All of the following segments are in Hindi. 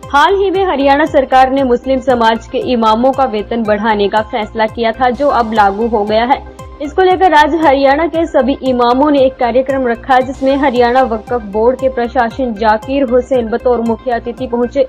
हाल ही में हरियाणा सरकार ने मुस्लिम समाज के इमामों का वेतन बढ़ाने का फैसला किया था, जो अब लागू हो गया है। इसको लेकर आज हरियाणा के सभी इमामों ने एक कार्यक्रम रखा, जिसमें हरियाणा वक्फ बोर्ड के प्रशासन जाकिर हुसैन बतौर मुख्य अतिथि पहुंचे।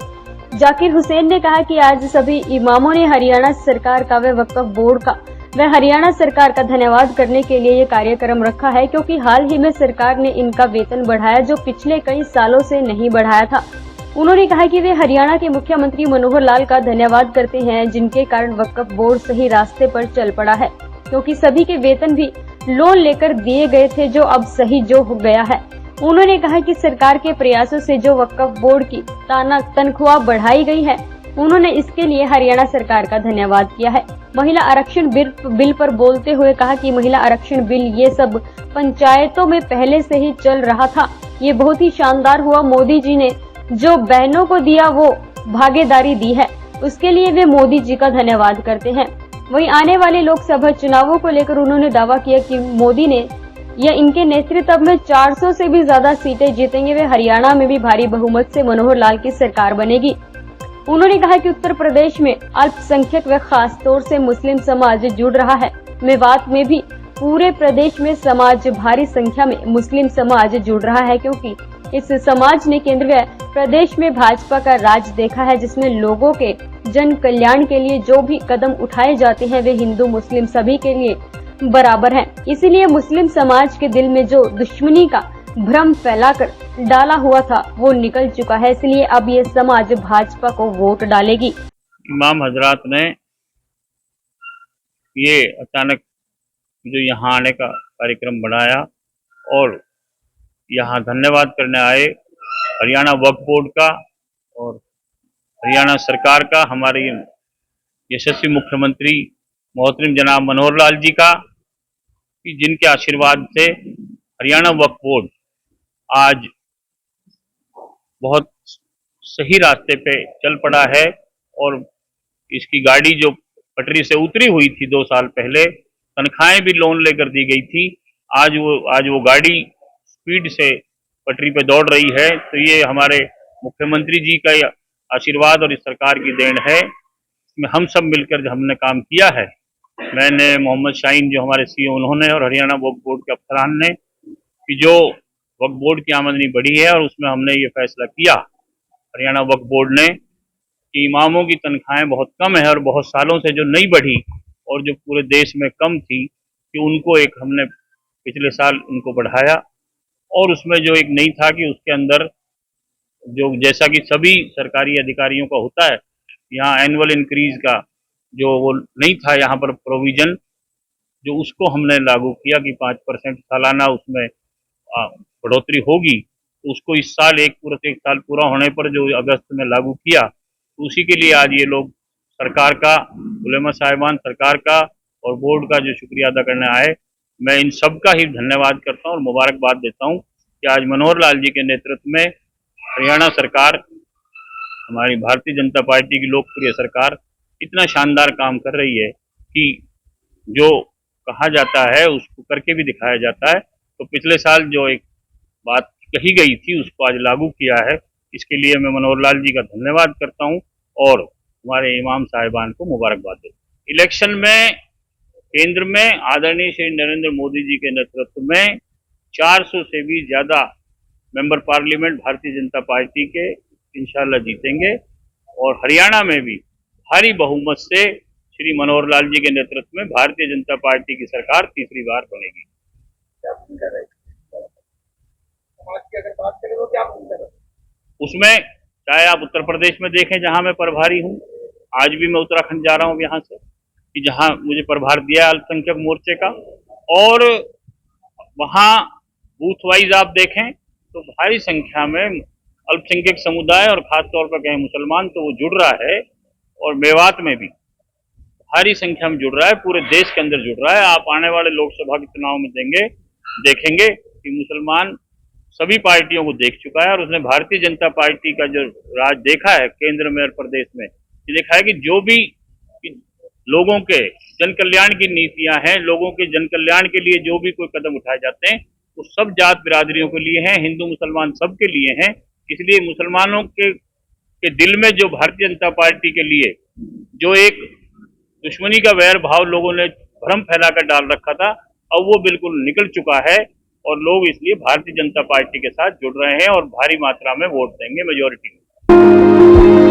जाकिर हुसैन ने कहा कि आज सभी इमामों ने हरियाणा सरकार का व वक्फ बोर्ड का व हरियाणा सरकार का धन्यवाद करने के लिए ये कार्यक्रम रखा है, क्योंकि हाल ही में सरकार ने इनका वेतन बढ़ाया, जो पिछले कई सालों से नहीं बढ़ाया था। उन्होंने कहा कि वे हरियाणा के मुख्यमंत्री मनोहर लाल का धन्यवाद करते हैं, जिनके कारण वक्फ बोर्ड सही रास्ते पर चल पड़ा है, क्योंकि सभी के वेतन भी लोन लेकर दिए गए थे, जो अब सही जो हो गया है। उन्होंने कहा कि सरकार के प्रयासों से जो वक्फ बोर्ड की तनख्वाह बढ़ाई गई है, उन्होंने इसके लिए हरियाणा सरकार का धन्यवाद किया है। महिला आरक्षण बिल पर बोलते हुए कहा कि महिला आरक्षण बिल ये सब पंचायतों में पहले से ही चल रहा था, ये बहुत ही शानदार हुआ। मोदी जी ने जो बहनों को दिया वो भागीदारी दी है, उसके लिए वे मोदी जी का धन्यवाद करते हैं। वहीं आने वाले लोकसभा चुनावों को लेकर उन्होंने दावा किया कि मोदी ने या इनके नेतृत्व में 400 से भी ज्यादा सीटें जीतेंगे, वे हरियाणा में भी भारी बहुमत से मनोहर लाल की सरकार बनेगी। उन्होंने कहा कि उत्तर प्रदेश में अल्पसंख्यक व खास तौर से मुस्लिम समाज जुड़ रहा है। मेवात में भी पूरे प्रदेश में समाज भारी संख्या में मुस्लिम समाज जुड़ रहा है, क्योंकि इस समाज ने केंद्र व प्रदेश में भाजपा का राज देखा है, जिसमें लोगों के जन कल्याण के लिए जो भी कदम उठाए जाते हैं वे हिंदू मुस्लिम सभी के लिए बराबर हैं। इसीलिए मुस्लिम समाज के दिल में जो दुश्मनी का भ्रम फैलाकर डाला हुआ था वो निकल चुका है, इसलिए अब ये समाज भाजपा को वोट डालेगी। इमाम हजरात ने ये अचानक जो यहाँ आने का कार्यक्रम बनाया और यहाँ धन्यवाद करने आए हरियाणा वक्फ बोर्ड का और हरियाणा सरकार का, हमारे यशस्वी मुख्यमंत्री मोहतरम जनाब मनोहर लाल जी का, कि जिनके आशीर्वाद से हरियाणा वक्फ बोर्ड आज बहुत सही रास्ते पे चल पड़ा है और इसकी गाड़ी जो पटरी से उतरी हुई थी 2 साल पहले, तनख्वाहें भी लोन लेकर दी गई थी, आज वो गाड़ी स्पीड से पटरी पे दौड़ रही है। तो ये हमारे मुख्यमंत्री जी का आशीर्वाद और इस सरकार की देन है। इसमें हम सब मिलकर जो हमने काम किया है, मैंने, मोहम्मद शाहीन जो हमारे सीईओ उन्होंने और हरियाणा वक्फ बोर्ड के अफसरान ने, कि जो वक्फ बोर्ड की आमदनी बढ़ी है और उसमें हमने ये फैसला किया हरियाणा वक्फ बोर्ड ने कि इमामों की तनख्वाहें बहुत कम है और बहुत सालों से जो नहीं बढ़ी और जो पूरे देश में कम थी, कि उनको एक हमने पिछले साल उनको बढ़ाया। और उसमें जो एक नहीं था कि उसके अंदर जो, जैसा कि सभी सरकारी अधिकारियों का होता है, यहाँ एनुअल इंक्रीज का जो वो नहीं था यहाँ पर प्रोविजन, जो उसको हमने लागू किया कि 5% सालाना उसमें बढ़ोतरी होगी। तो उसको इस साल एक साल पूरा होने पर जो अगस्त में लागू किया, तो उसी के लिए आज ये लोग सरकार का, उलेमा साहिबान सरकार का और बोर्ड का जो शुक्रिया अदा करने आए। मैं इन सब का ही धन्यवाद करता हूँ और मुबारकबाद देता हूँ कि आज मनोहर लाल जी के नेतृत्व में हरियाणा सरकार, हमारी भारतीय जनता पार्टी की लोकप्रिय सरकार, इतना शानदार काम कर रही है कि जो कहा जाता है उसको करके भी दिखाया जाता है। तो पिछले साल जो एक बात कही गई थी उसको आज लागू किया है, इसके लिए मैं मनोहर लाल जी का धन्यवाद करता हूं और हमारे इमाम साहिबान को मुबारकबाद देता हूं। इलेक्शन में केंद्र में आदरणीय श्री नरेंद्र मोदी जी के नेतृत्व में 400 से भी ज्यादा member parliament Bharatiya Janata party के इंशाल्लाह जीतेंगे और हरियाणा में भी भारी बहुमत से श्री मनोहर लाल जी के नेतृत्व में भारतीय जनता पार्टी की सरकार तीसरी बार बनेगी। उसमें चाहे आप उत्तर प्रदेश में देखें जहां मैं प्रभारी हूं, आज भी मैं उत्तराखंड जा रहा हूं यहां से, कि जहां मुझे प्रभार दिया अल्पसंख्यक मोर्चे का, और वहां बूथ वाइज आप देखें तो भारी संख्या में अल्पसंख्यक समुदाय और खासतौर पर कहें मुसलमान तो वो जुड़ रहा है, और मेवात में भी भारी संख्या में जुड़ रहा है, पूरे देश के अंदर जुड़ रहा है। आप आने वाले लोकसभा के चुनाव में देखेंगे कि मुसलमान सभी पार्टियों को देख चुका है और उसने भारतीय जनता पार्टी का जो राज देखा है केंद्र में और प्रदेश में, ये देखा है कि जो भी लोगों के जन कल्याण की नीतियां हैं, लोगों के जन कल्याण के लिए जो भी कोई कदम उठाए जाते हैं वो सब जात बिरादरियों के लिए हैं, हिंदू मुसलमान सब के लिए हैं। इसलिए मुसलमानों के कि दिल में जो भारतीय जनता पार्टी के लिए जो एक दुश्मनी का वैर भाव लोगों ने भ्रम फैलाकर डाल रखा था, अब वो बिल्कुल निकल चुका है और लोग इसलिए भारतीय जनता पार्टी के साथ जुड़ रहे हैं और भारी मात्रा में वोट देंगे, मेजोरिटी में।